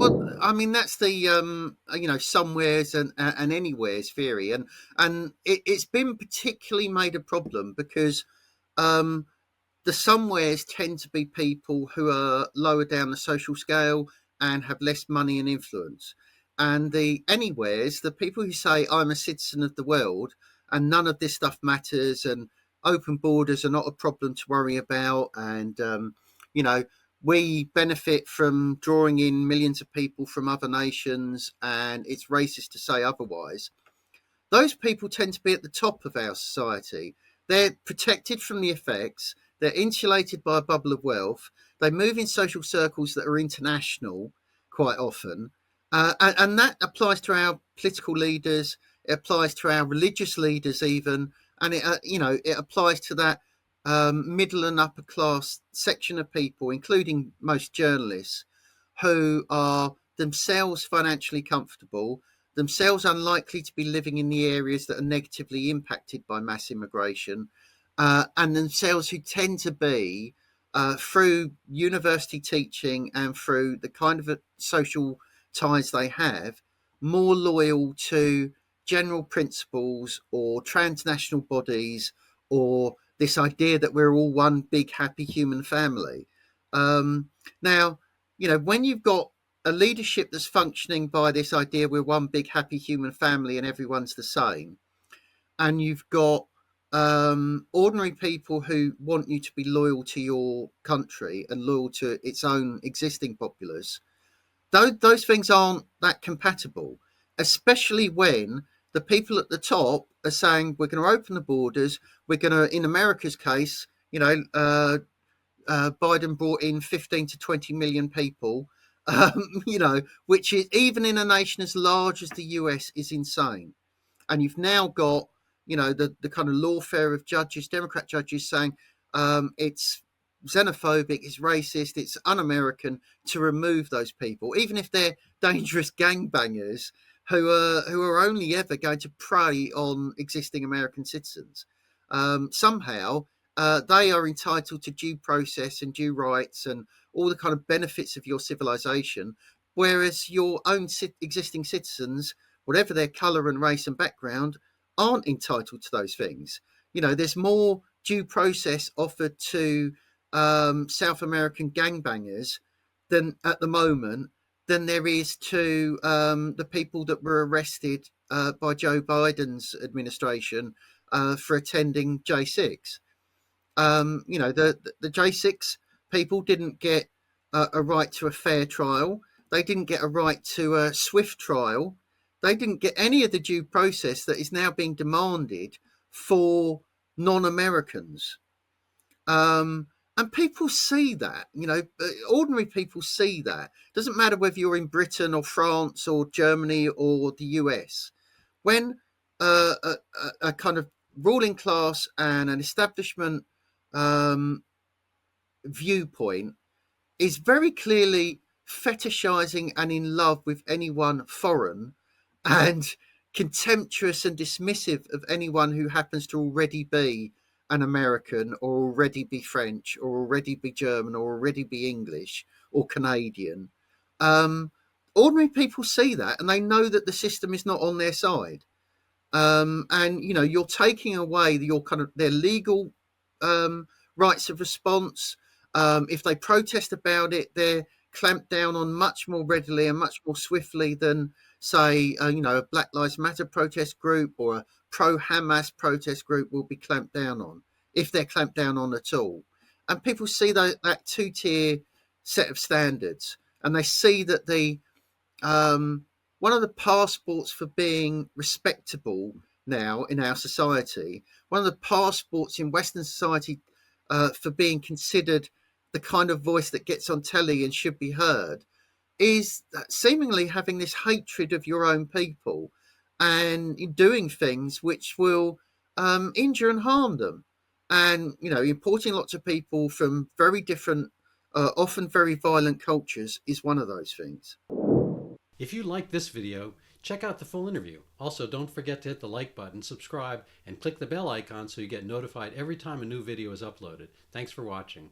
Well, I mean that's the somewheres and anywheres theory, and it's been particularly made a problem because um, the somewheres tend to be people who are lower down the social scale and have less money and influence, and the anywheres, the people who say I'm a citizen of the world and none of this stuff matters, and open borders are not a problem to worry about, and you know we benefit from drawing in millions of people from other nations, and it's racist to say otherwise. Those people tend to be at the top of our society. They're protected from the effects, they're insulated by a bubble of wealth, they move in social circles that are international quite often. And that applies to our political leaders, it applies to our religious leaders, even, and it applies to that middle and upper class section of people, including most journalists, who are themselves financially comfortable, themselves unlikely to be living in the areas that are negatively impacted by mass immigration, and themselves who tend to be, through university teaching and through the kind of social ties they have, more loyal to general principles or transnational bodies or this idea that we're all one big happy human family. Now, when you've got a leadership that's functioning by this idea we're one big happy human family and everyone's the same, and you've got ordinary people who want you to be loyal to your country and loyal to its own existing populace, those things aren't that compatible, especially when the people at the top are saying we're going to open the borders, we're going to, in America's case, Biden brought in 15 to 20 million people, which is, even in a nation as large as the US, is insane. And you've now got, the kind of lawfare of judges, Democrat judges, saying it's xenophobic, it's racist, it's un-American to remove those people, even if they're dangerous gangbangers who are only ever going to prey on existing American citizens. Somehow they are entitled to due process and due rights and all the kind of benefits of your civilization, whereas your own existing citizens, whatever their colour and race and background, aren't entitled to those things. There's more due process offered to South American gangbangers than at the moment than there is to the people that were arrested by Joe Biden's administration for attending J6. The J6 people didn't get a right to a fair trial. They didn't get a right to a swift trial. They didn't get any of the due process that is now being demanded for non-Americans. And people see that, ordinary people see that. Doesn't matter whether you're in Britain or France or Germany or the US. When a kind of ruling class and an establishment viewpoint is very clearly fetishizing and in love with anyone foreign, and contemptuous and dismissive of anyone who happens to already be an American or already be French or already be German or already be English or Canadian. Um, Ordinary people see that and they know that the system is not on their side. And you're taking away your kind of their legal rights of response. If they protest about it, they're clamped down on much more readily and much more swiftly than, say, a Black Lives Matter protest group or a pro-Hamas protest group will be clamped down on, if they're clamped down on at all. And people see that two-tier set of standards, and they see that the one of the passports for being respectable now in our society, one of the passports in Western society for being considered the kind of voice that gets on telly and should be heard, is seemingly having this hatred of your own people and doing things which will injure and harm them. And, importing lots of people from very different, often very violent cultures is one of those things. If you liked this video, check out the full interview. Also, don't forget to hit the like button, subscribe, and click the bell icon so you get notified every time a new video is uploaded. Thanks for watching.